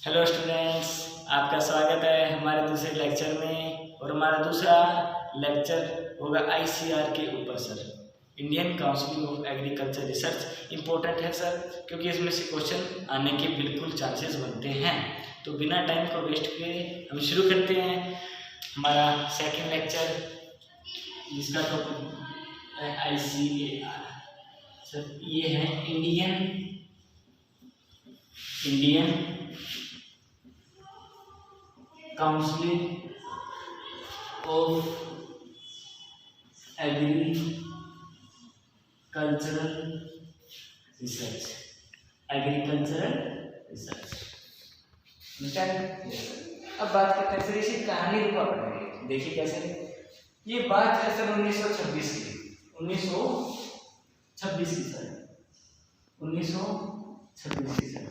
Hello students, आपका स्वागत है हमारे दूसरे लेक्चर में। और हमारा दूसरा लेक्चर होगा आईसीआर के ऊपर sir. Indian council of agriculture research important है सर, क्योंकि इसमें से क्वेश्चन आने के बिल्कुल चांसेस बनते हैं। तो बिना टाइम को वेस्ट किए हम शुरू करते हैं हमारा सेकंड लेक्चर, जिसका टॉपिक है आईसीएआर सर। ये है Indian council of agricultural research. अब बात करते हैं सर इसी कहानी रूपा पढ़ेंगे। देखिए कैसे, ये बात है सर 1926 की। 1926 की सर, 1926 की सर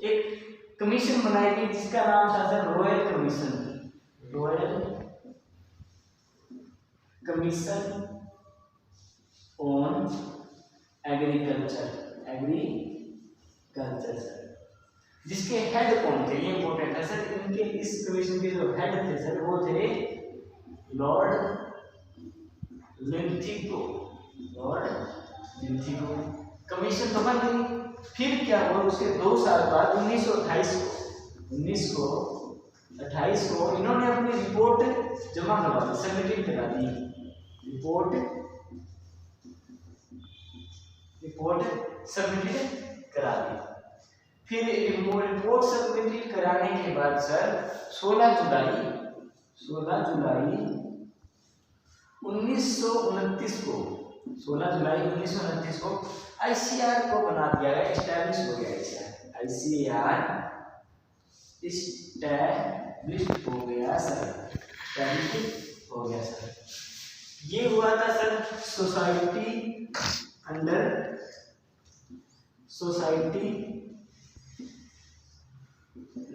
एक कमीशन बनाई गई जिसका नाम था sir royal commission on agriculture sir. जिसके हेड कौन थे, ये इंपॉर्टेंट है सर। इनके इस कमीशन के जो हेड थे सर वो थे लॉर्ड लिंथिगो। कमीशन तो बन गई। फिर क्या हुआ, उसके 2 साल बाद 1928 को इन्होंने अपनी रिपोर्ट जमा करवा दी, सबमिट करा दी। रिपोर्ट सबमिट करा दी। फिर रिपोर्ट सबमिट कराने के बाद सर 16 जुलाई 1929 को आईसीआर को बना दिया गया, एस्टैब्लिश हो गया। आईसीआर एस्टैब्लिश हो गया सर। ये हुआ था सर सोसाइटी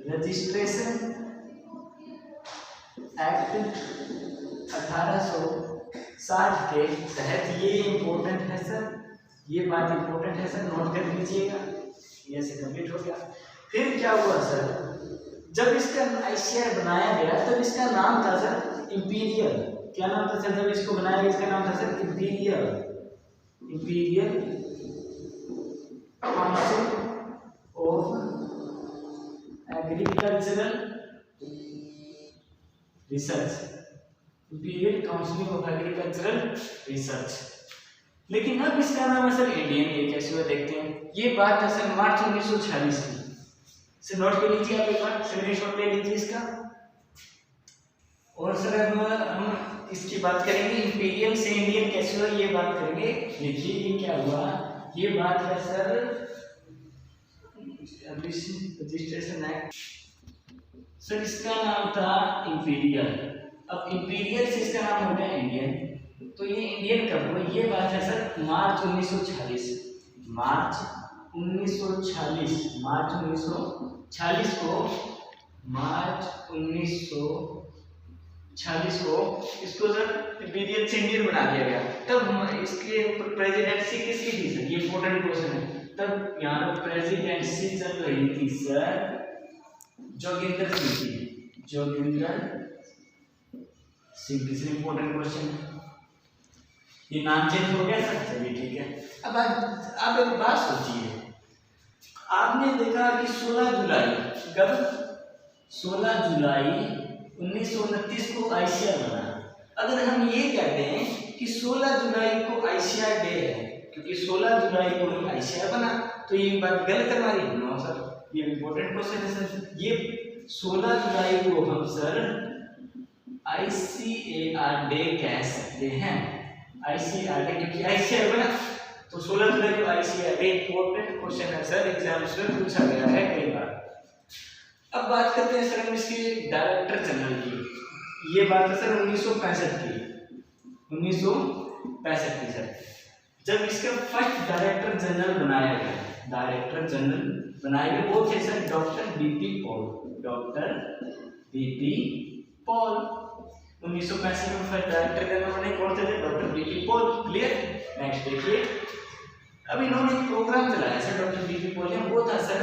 रजिस्ट्रेशन एक्ट 1860 के तहत। ये इम्पोर्टेंट है सर, ये बात इम्पोर्टेंट है सर, नोट कर लीजिएगा। ये से कंप्लीट हो गया। फिर क्या हुआ सर, जब इसका आईसीआर बनाया गया तब इसका नाम था सर इंपीरियल। क्या नाम था सर जब इसको बनाया गया? इसका नाम था sir imperial council of agricultural research. लेकिन अब इसका नाम है सर इंडियन। ये कैसे हुआ देखते हैं। ये बात है सर मार्च 1946 की। सर नोट कर लीजिए, आप एक बार स्क्रीनशॉट ले लीजिए इसका। और सर अब हम इसकी बात करेंगे, इंपीरियल से इंडियन कैसे हुआ ये बात करेंगे। देखिए ये क्या हुआ, ये बात है सर रजिस्ट्रेशन एक्ट सर। इसका नाम था इंपीरियल। अब इंपीरियल से इसका नाम हो गया इंडियन। तो ये इंडियन कब हुआ, ये बात है सर मार्च 1940 को इसको सर इंपीरियल से इंडियन बना दिया गया। तब इसके प्रेसिडेंसी किसकी थी सर, ये इंपॉर्टेंट क्वेश्चन है। तब यहाँ पर प्रेसिडेंसी चल रही थी सर जोगिंदर सिंह की। इंपॉर्टेंट क्वेश्चन, ये नाम चेंज हो गया सर, चलिए ठीक है। अब एक बात सोचिए, आपने देखा कि 16 जुलाई 1929 को आईसीआर बना। अगर हम ये कहते हैं कि 16 जुलाई को आईसीआर डे है, क्योंकि 16 जुलाई को ही आईसीआर बना, तो ये बात गलत है हमारी? नो सर, ये इंपॉर्टेंट क्वेश्चन है सर। ये 16 जुलाई को हम सर आईसीएआर डे कह सकते हैं। आईसीआर डे क्योंकि आईसीआर बना, तो 16 जुलाई को आईसीआर डे। इंपॉर्टेंट क्वेश्चन है सर, एग्जाम्स में पूछा गया है कई बार। अब बात करते हैं सर हम इसके डायरेक्टर जनरल की। ये बात है सर 1965 की सर, जब इसका फर्स्ट डायरेक्टर जनरल बनाया गया, वो थे सर डॉक्टर बीपी पॉल। 1965 में फर्स्ट डायरेक्टर जनरल बने, कौन थे? Doctor BP Paul. Clear? Next देखिए, अब इन्होंने एक प्रोग्राम चलाया सर डॉक्टर बीपी पॉल ने, वो था सर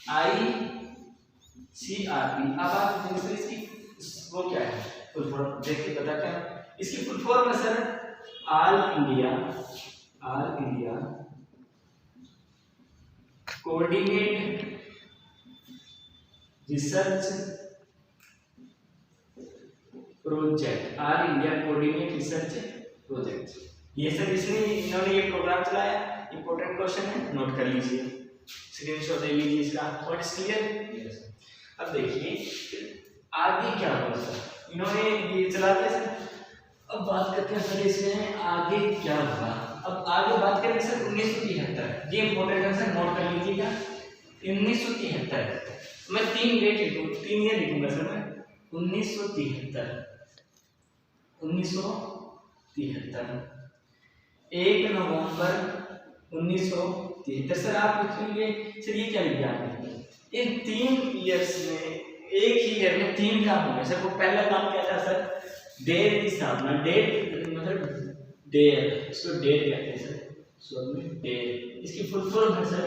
ICRP। अब आप देखिए इसकी वो क्या है फुल फॉर्म, देखिए बताते हैं इसकी फुल फॉर्म है sir all India coordinate research project, all India coordinate research project. ये सर इसमें इन्होंने ये प्रोग्राम चलाया, इंपॉर्टेंट क्वेश्चन है, नोट कर लीजिए, स्क्रीनशॉट ले लीजिए इसका। What is clear? अब देखिए आगे क्या होगा सर, इन्होंने ये चला दिया सर। अब बात करते हैं सर इसमें आगे क्या होगा। अब आगे बात करेंगे सर 1973, ये इंपॉर्टेंट है सर, नोट कर लीजिएगा 1973। मैं 3 डेट लिखूंगा, 3 ईयर लिखूंगा सर मैं। 1973 1 नवंबर 1973। सर आप पूछेंगे सर ये क्या लिखा आपने? इन 3 ईयर्स में एक ही ईयर में 3 काम हुए सर। वो पहला काम क्या था सर? डेट की स्थापना। डेट मतलब डेट, इसको डेट कहते हैं सर, सॉरी डेट। इसकी फुल फॉर्म है sir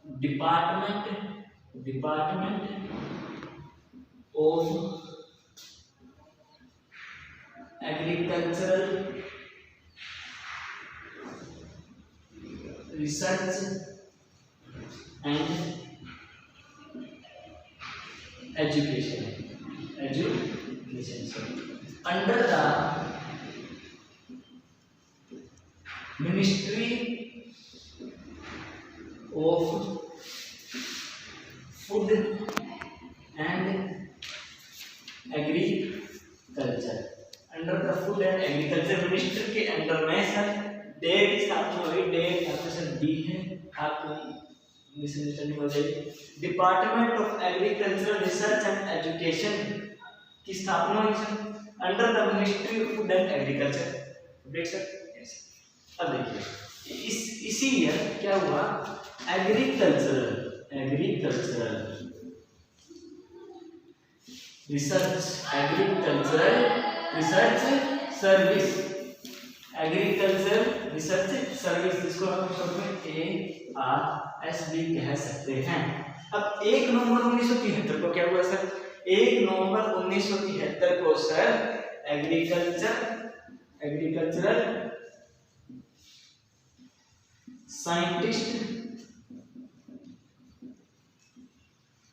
department of agricultural research and education under the ministry of food and agriculture. Under the food and agriculture minister के अंडर में सर डेट की स्थापना हुई। डेट यहाँ पे सर डी है, आपको मिसअंडरस्टैंडिंग हो जाएगी। Department of agricultural research and education की स्थापना हुई sir under the ministry of food and agriculture. देख सकते हैं। अब देखिए इसी ईयर क्या हुआ, एग्रीकल्चरल रिसर्च सर्विस, जिसको हम शॉर्ट में ARSD कह सकते हैं। अब 1 नवंबर 1973 को क्या हुआ सर? 1 नवंबर 1973 को sir agricultural scientist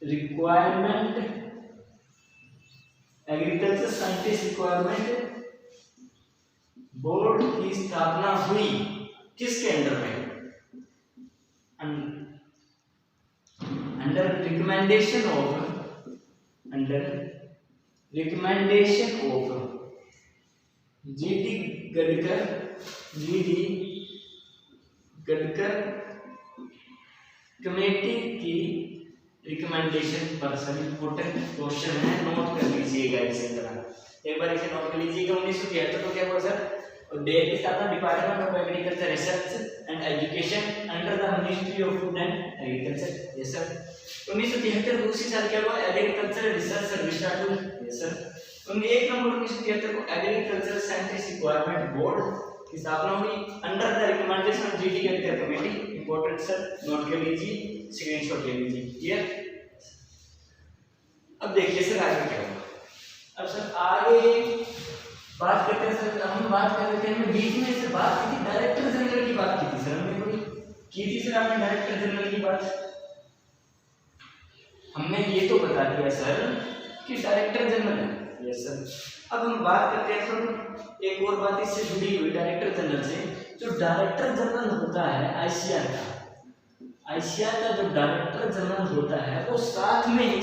requirement board की स्थापना हुई। किसके अंडर में? Under recommendation of GD Gadkar committee की रिकमेंडेशन पर। सभी इंपॉर्टेंट क्वेश्चन है, नोट कर लीजिएगा इसे तरह एक बार इसे नोट कर लीजिएगा। 1973 को क्या हुआ सर? और डेट की स्थापना department of agriculture research and education under the ministry of food and agriculture. Yes sir. 1973 को उसी साल क्या हुआ? एग्रीकल्चर रिसर्च सर्विस स्टार्ट हुई। Yes sir. 1 नवंबर 1973 को एग्रीकल्चर साइंटिस्ट रिक्वायरमेंट बोर्ड की स्थापना हुई under the recommendation of GD Gadkar committee. Important sir, note कर लीजिए, स्क्रीनशॉट ले लीजिए। क्लियर? अब देखिए सर आगे क्या होगा। अब सर आगे बात करते हैं सर, हम बात कर रहे थे, हमने बीच में से बात की थी डायरेक्टर जनरल की बात की थी सर, हमने कोई की थी सर आपने डायरेक्टर जनरल की बात। हमने ये तो बता दिया सर कि डायरेक्टर जनरल है। Yes sir. अब हम बात करते हैं सर एक और बात इससे जुड़ी हुई डायरेक्टर जनरल से। जो डायरेक्टर जनरल होता है आईसीआर का जो डायरेक्टर जनरल होता है वो साथ में ही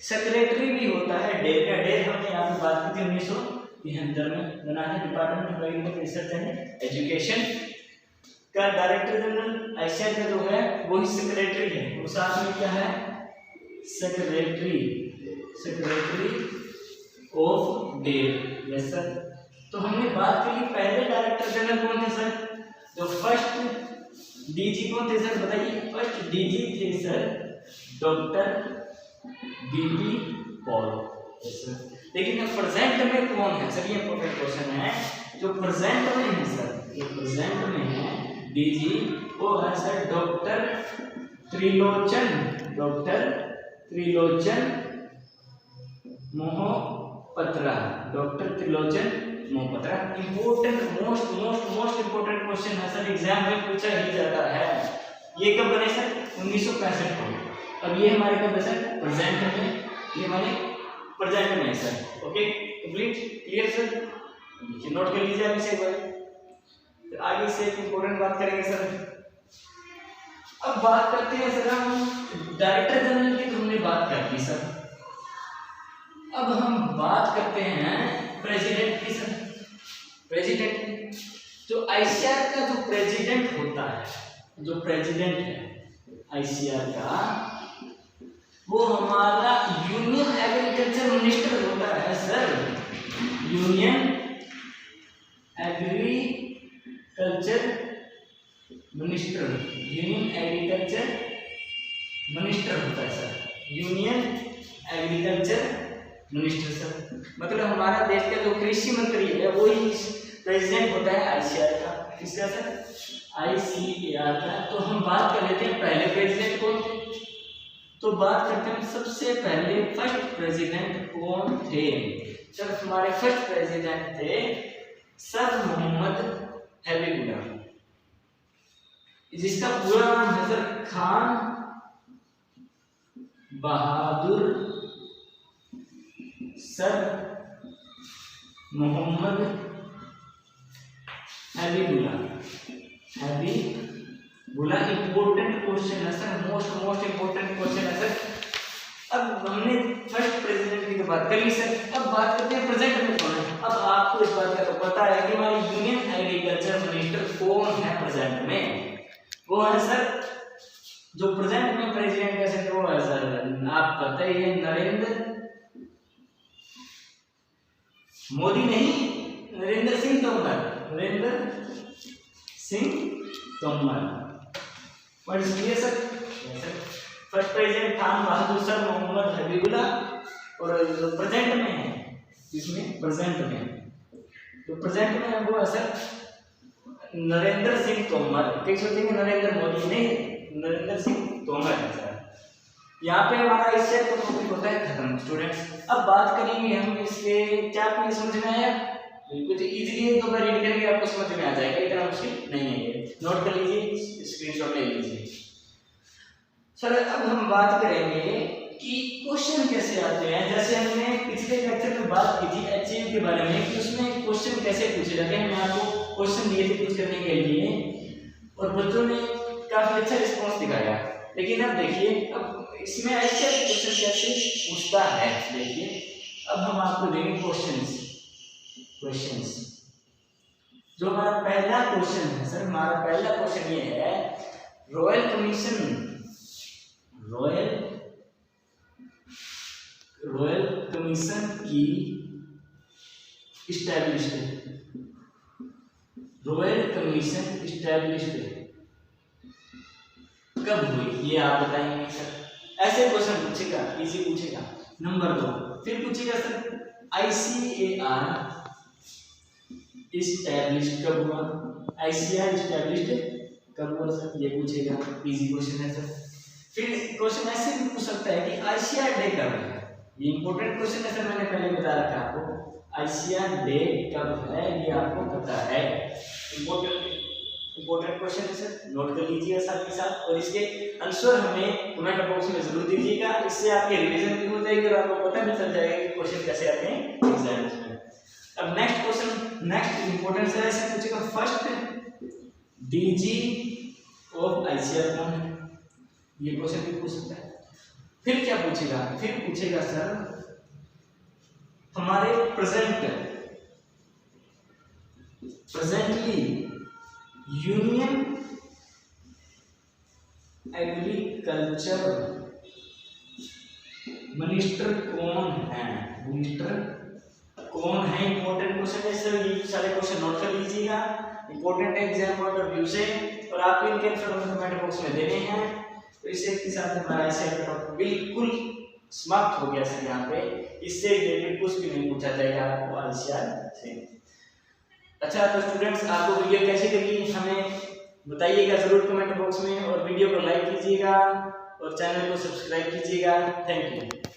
सेक्रेटरी भी होता है। डेट हमने यहाँ पे बात की थी 1973 में बना है department of agriculture research and education का डायरेक्टर जनरल आईसीआर का जो है वो ही सेक्रेटरी है। वो साथ में क्या है? Secretary of date. Yes sir. तो हमने बात की पहले डायरेक्टर जनरल कौन थे सर? जो फर्स्ट डीजी कौन थे सर बताइए? फर्स्ट डीजी थे sir doctor BP Paul. Yes sir. लेकिन अब प्रेजेंट में कौन है सर? ये इंपॉर्टेंट क्वेश्चन है। जो प्रेजेंट में है सर, जो प्रेजेंट में है डीजी वो है sir doctor Trilochan, doctor Trilochan Mohapatra, doctor Trilochan Mohapatra. Important most important question है सर, एग्जाम में पूछा ही जाता है। ये कब बने सर? 1965 को। अब ये हमारे कब है सर? प्रेजेंट में, ये हमारे प्रेजेंट में है sir. Okay, complete, clear sir? Note कर लीजिए आप इसे एक बार, फिर आगे से एक इंपॉर्टेंट बात करेंगे सर। अब बात करते हैं सर हम डायरेक्टर जनरल की, तो हमने बात कर दी सर। अब हम बात करते हैं प्रेसिडेंट की सर। प्रेसिडेंट, जो आईसीआर का जो प्रेसिडेंट होता है, जो प्रेसिडेंट है आईसीआर का, वो हमारा यूनियन एग्रीकल्चर मिनिस्टर होता है sir. Union agriculture minister, union agriculture minister होता है sir. Union agriculture minister sir, मतलब हमारा देश का जो कृषि मंत्री है वो ही प्रेसिडेंट होता है आईसीआर का। किसका सर? आईसीएआर का। तो हम बात कर लेते हैं पहले प्रेसिडेंट कौन थे। तो बात करते हैं सबसे पहले फर्स्ट प्रेसिडेंट कौन थे सर? हमारे फर्स्ट प्रेसिडेंट थे सर मोहम्मद हबीबुल्लाह, जिसका पूरा नाम है sir Khan Bahadur sir Mohammad Habibullah. Habibullah important question है सर, मोस्ट इंपॉर्टेंट क्वेश्चन है सर। अब हमने फर्स्ट प्रेसिडेंट की तो बात कर ली सर, अब बात करते हैं प्रेजेंट में कौन है। अब आपको इस बात का तो पता है कि हमारी यूनियन एग्रीकल्चर मिनिस्टर कौन है प्रेजेंट में? वो है सर, जो प्रेजेंट में प्रेसिडेंट का सर वो है सर, आप पता ही है, नरेंद्र मोदी नहीं, Narendra Singh Tomar. Narendra Singh Tomar. What is clear sir? First president Khan Bahadur sir Mohammad Habibullah, और जो प्रेजेंट में है, इसमें प्रेजेंट में जो प्रेजेंट में है वो है सर नरेंद्र सिंह तोमर। कई सोचेंगे नरेंद्र मोदी, नहीं, नरेंद्र सिंह तोमर है सर। यहाँ पे हमारा इससे तो टॉपिक होता है खत्म स्टूडेंट्स। अब बात करेंगे हम इसके, क्या आपको ये समझ में आया? कुछ इजीली है, तो मैं रीड करके आपको समझ में आ जाएगा, इतना मुश्किल नहीं है ये। नोट कर लीजिए, स्क्रीनशॉट ले लीजिए सर। अब हम बात करेंगे कि क्वेश्चन कैसे आते हैं। जैसे हमने पिछले लेक्चर में बात की थी एचएयू के बारे में कि उसमें क्वेश्चन कैसे पूछे जाते हैं। मैं आपको क्वेश्चन दिए थे कुछ करने के लिए और बच्चों ने काफी अच्छा रिस्पॉन्स दिखाया, लेकिन अब देखिए अब इसमें ऐसे क्वेश्चन कैसे पूछता है। देखिए अब हम आपको देंगे क्वेश्चंस। जो हमारा पहला क्वेश्चन है सर, हमारा पहला क्वेश्चन ये है, रॉयल कमीशन की इस्टेब्लिश्ड, रॉयल कमीशन इस्टेब्लिश्ड कब हुई, ये आप बताएंगे सर। ऐसे क्वेश्चन पूछेगा, इजी पूछेगा। नंबर 2 फिर पूछेगा सर आईसीएआर इस्टेब्लिश्ड कब हुआ, आईसीएआर इस्टेब्लिश्ड कब हुआ सर, ये पूछेगा। इजी क्वेश्चन है सर। फिर क्वेश्चन ऐसे भी पूछ सकता है कि आईसीएआर डे कब है, ये इंपॉर्टेंट क्वेश्चन है सर, मैंने पहले बता रखा आपको। आईसीएआर डे कब है ये आपको पता है, इंपॉर्टेंट क्वेश्चन है सर, नोट कर लीजिए साथ ही साथ। और इसके आंसर हमें कमेंट बॉक्स में जरूर दीजिएगा, इससे आपके रिवीजन भी हो जाएगी और आपको पता भी चल जाएगा कि क्वेश्चन कैसे आते हैं एग्जाम्स में। अब next question, next important sir ऐसे पूछेगा, फर्स्ट डीजी ऑफ आईसीएआर कौन है, ये क्वेश्चन भी पूछ सकता है। फिर क्या पूछेगा, फिर पूछेगा सर हमारे प्रेजेंटली यूनियन एग्रीकल्चर मिनिस्टर कौन है, इंपॉर्टेंट क्वेश्चन है सर। ये सारे क्वेश्चन नोट कर लीजिएगा, इंपॉर्टेंट है एग्जाम पॉइंट ऑफ व्यू से, और आपको इनके आंसर कमेंट बॉक्स में देने हैं। तो इससे के साथ हमारा आईसीएआर का टॉपिक बिल्कुल समाप्त हो गया सर। यहाँ पे इससे रिलेटेड कुछ भी नहीं पूछा जाएगा आपको आईसीएआर से। अच्छा तो स्टूडेंट्स, आपको वीडियो कैसी लगी हमें बताइएगा ज़रूर कमेंट बॉक्स में, और वीडियो को लाइक कीजिएगा और चैनल को सब्सक्राइब कीजिएगा। Thank you.